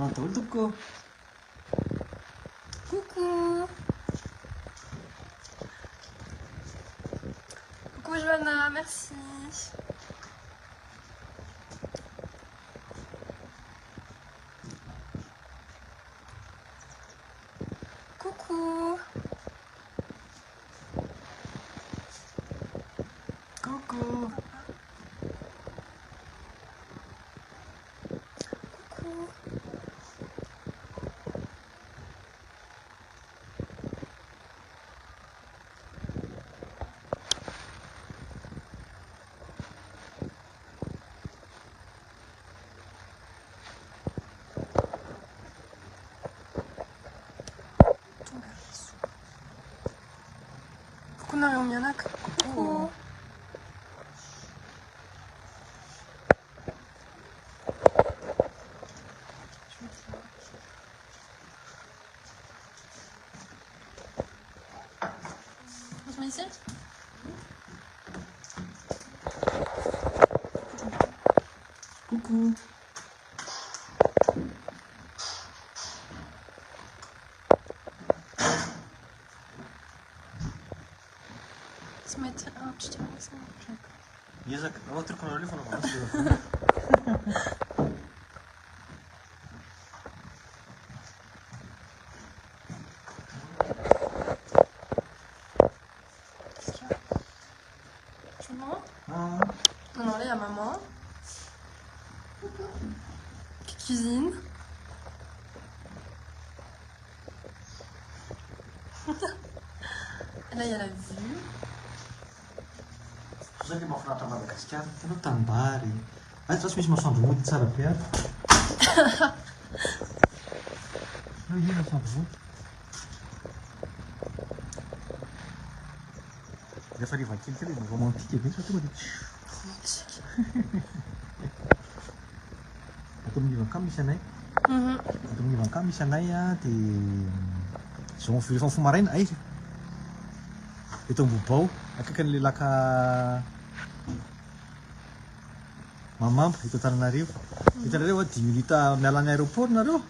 Attends, le coucou. Coucou. Coucou Johanna, merci. Coucou. Coucou. Coucou. Coucou Marion Mianak. Coucou. On se met ici? Coucou. Se mettre un petit peu ça. Jezak, wat er kan er van ons? Maman? Ah, Non, là, il y a maman. Qui cuisine. Et là, il y a la vue. Zaho le mahafinaritra Madagasikara, hitanao tanimbary. Azy zasy misy masoandro mody tsara be ary. Io masoandro mody. Rehefa riva kely kely izy romantika be fa tonga dia Romantique. ato amin'ny ivan-kamo misy anay. Ato amin'ny ivan-kamo misy anay a dia zao rehefa mifoha maraina ay eto Ambobao akaikin'ilay laka Mamamba eto Antananarivo. Hitanareo a 10 minutes miala any aéroport nareo.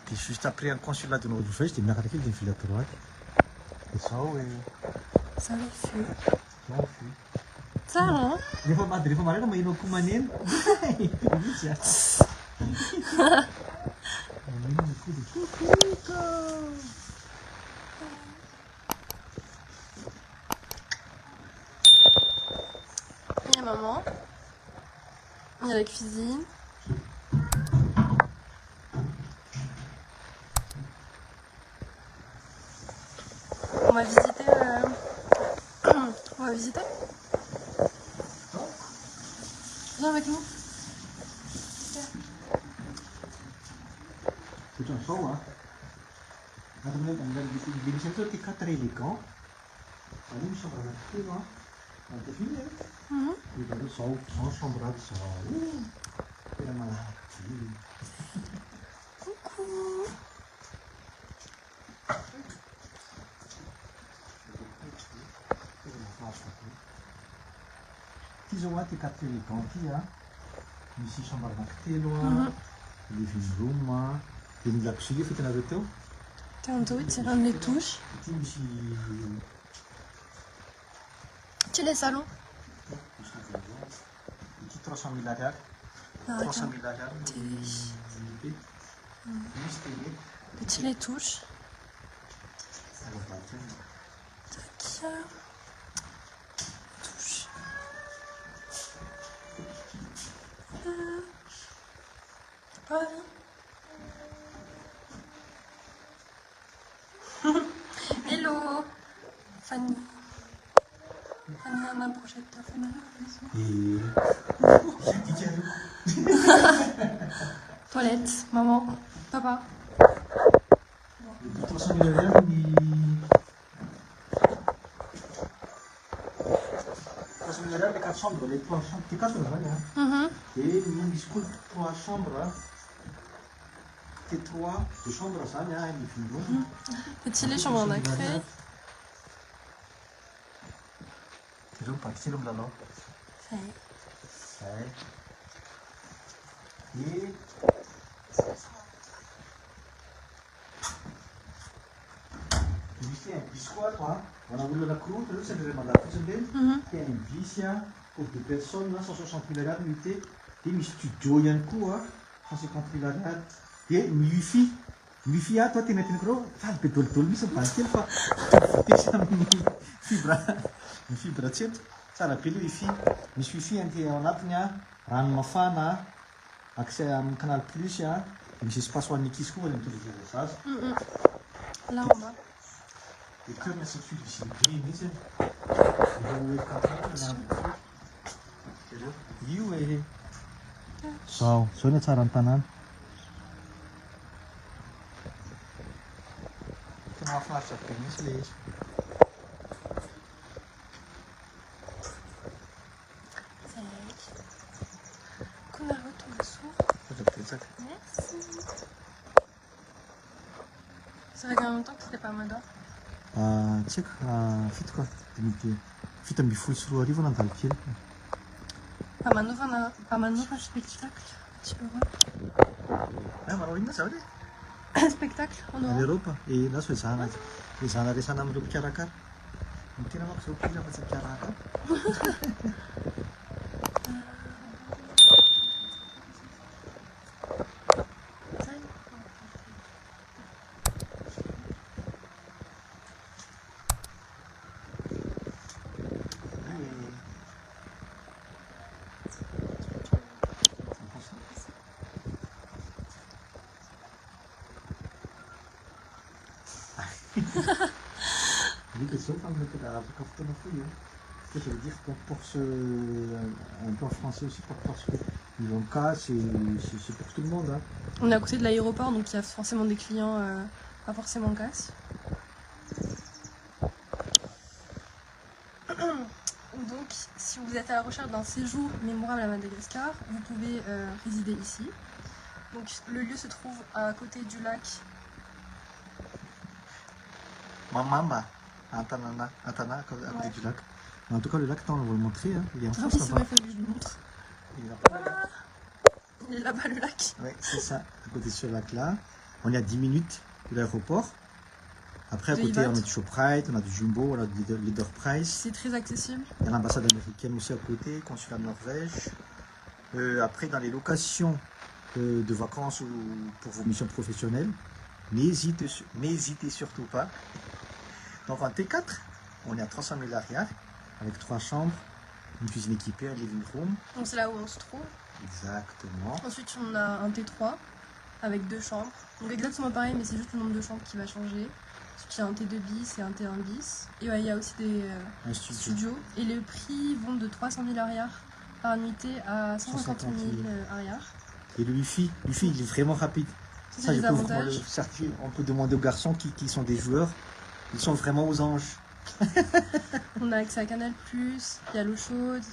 Dia juste après un consulat de Norvège dia miakatra kely dia mivily à droite. Dia zao hoe Ça le fut. zao fy. Ça, hein? Rehefa maraina maheno akoho maneno. Misy a. Maneno akoho dia kukuka. Il y a maman. Il y a la cuisine. On va visiter. On va visiter. Viens avec nous. Ohatran'izao a. Dia misy an'izao ty 4 élégant. Any misy chambre anankitelo a. Dia finy a. Dia zareo zao chambre aby zao. Tena malaky. Coucou. Ty zao a ty 4 élégant ty a. Misy chambre anankitelo a. Living room a. Dia ny lakozia efa hitanareo teo. T'es en doute, on les touche. Ty misy Tu les salons? Ity 300 000 ariary. Ah, 300 attends. 000 ariary. Télé. Misy télé. Et tu les touches. Arabaty. Tac. Touche. Voilà. Hello. Fanny. Fanny a un projecteur. Fanny a un projecteur. Toilette, maman, papa. 300 000 ariary ny 300 000 ariary le 4 chambre le 3 chambre. Ty 4 zany a. Dia misy koa 3 chambre. Ty 3 2 chambre zany a living room. Petit les chambres en accès. Ireo mipakitsy elo milalao. Zay. Zay. Et tu fais un biscuit, toi. On a voulu la croûte, c'est vraiment la plus belle. Il y a une vicia pour deux personnes, 160 000 rad nuitée. Et une studio, il y a un coup, 150 000 rad. Et une wifi. Wifi, toi, tu es net micro. Ah, le pétole, mais c'est pas un tel pas. Ny fibra tseto tsara be le wifi misy wifi anty ao anatiny a rano mafana accès amin'ny canal plus a misy espace ho an'ny ankizy koa ny mitondra zaza Là en bas. le cœur n'a cette suite ici gris mihitsy io e zao zao ny tsara ny tanàna tena mahafinaritra be mihitsy le izy Merci. Ça fait combien de temps que c'était pas à Mada? Tsy haiko fito ka fito amby folo sy roa arivo nandalo kely Pamanovana spectacle, tu vois. manao inona zaho le Spectacle en any Europe. Europa e na so zana le zana resana amin'ireo mpikarakara ny tena manko zao pila fa tsy mikarakara Oui, que sauf en mettant la carte de fouille. Ça veut dire qu'on force un peu en français aussi, parce que les cas, c'est pour tout le monde. Hein. On est à côté de l'aéroport, donc il y a forcément des clients pas forcément casse. Donc, si vous êtes à la recherche d'un séjour mémorable à Madagascar, vous pouvez résider ici. Donc, le lieu se trouve à côté du lac. Mamamba, Antana, à côté du lac. En tout cas, le lac, on va vous le montrer. Hein. Il est en Ah face oui, c'est là-bas. vrai, il faut que je le montre. Il est là-bas. Voilà. Il est là-bas, le lac. Oui, c'est ça, à côté de ce lac-là. On est à 10 minutes de l'aéroport. Après, à De côté, Ivat. on a du Shoprite, on a du Jumbo, on a du Leader Price. C'est très accessible. Il y a l'ambassade américaine aussi à côté, consulat de Norvège. Après, dans les locations de vacances ou pour vos missions professionnelles, n'hésitez surtout pas. Donc en T4, on est à 300 000 arrière, avec 3 chambres, une cuisine équipée, un living room. Donc c'est là où on se trouve. Exactement. Ensuite, on a un T3 avec 2 chambres. Donc exactement pareil, mais c'est juste le nombre de chambres qui va changer. Ensuite, il y a un T2 bis et un T1 bis. Et ouais, il y a aussi des Un studio. studios. Et les prix vont de 300 000 arrière par nuitée à 150 000 arrière. Et le Wi-Fi, il est vraiment rapide. Ça, c'est les avantages. On peut demander aux garçons qui sont des joueurs. Ils sont vraiment aux anges. On a accès à Canal+, il y a l'eau chaude,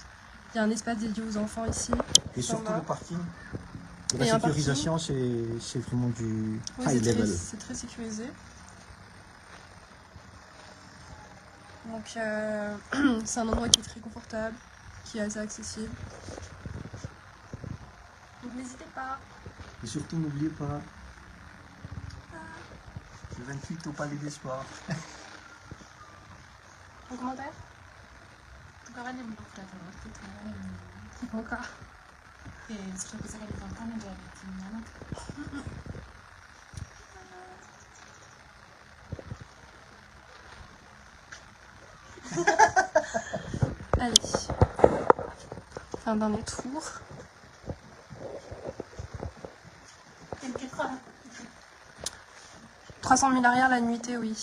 il y a un espace dédié aux enfants ici. Et surtout le parking. Et Et la un sécurisation, c'est vraiment du Oui, high level. c'est très sécurisé. Donc c'est un endroit qui est très confortable, qui est assez accessible. Donc n'hésitez pas. Et surtout, n'oubliez pas, le 28 au Palais des Sports. Un commentaire? Tukava nimekutata wakati Encore. sitakusaka nikampana ndio alitimana. Allez. Un dernier tour. 300 000 arrière la nuitée, oui.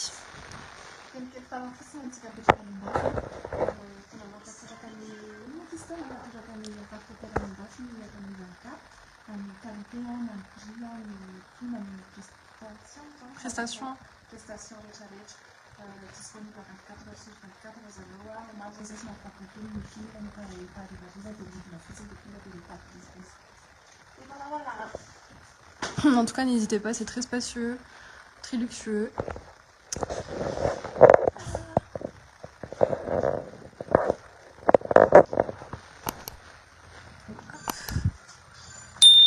Prestation. Disponible à 24 heures sur 24 aux Aloha. On a posé sur notre côté une fille, on peut aller par les vaches, de la physique depuis la départ. Et voilà. En tout cas, n'hésitez pas, c'est très spacieux, très luxueux.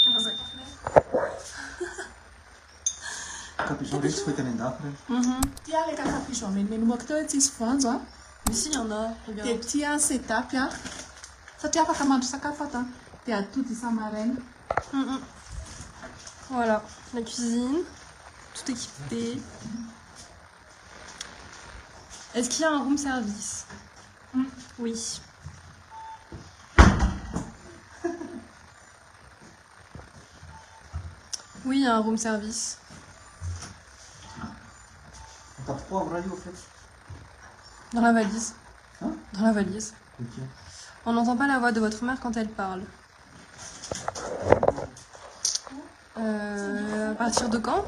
Hop. Niks goed in dagen. Tia le ka capricho men mo këto e tsisy voanjo a. Mais si, il y en a, De regarde. tia setapy a. Satria afaka mandro sakafo ata. De atody isa-maraina. Voilà, la cuisine, tout équipé. Est-ce qu'il y a un room service? Oui. Oui, il y a un room service. T'as pourquoi radio en fait? Dans la valise. Hein? Dans la valise. Ok. On n'entend pas la voix de votre mère quand elle parle. À partir de quand?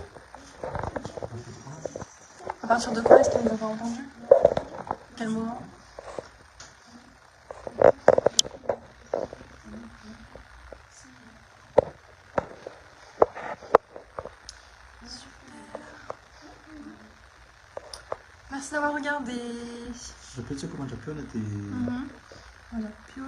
À partir de quand est-ce qu'elle nous a pas entendu? Quel moment? Merci d'avoir regardé. Je peux te dire comment Japion était. Voilà, piole.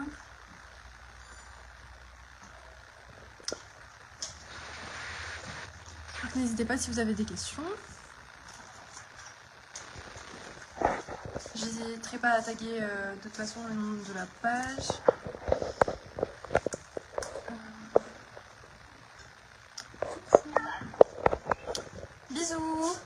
Donc, n'hésitez pas si vous avez des questions. J'hésiterai pas à taguer de toute façon le nom de la page. Bisous.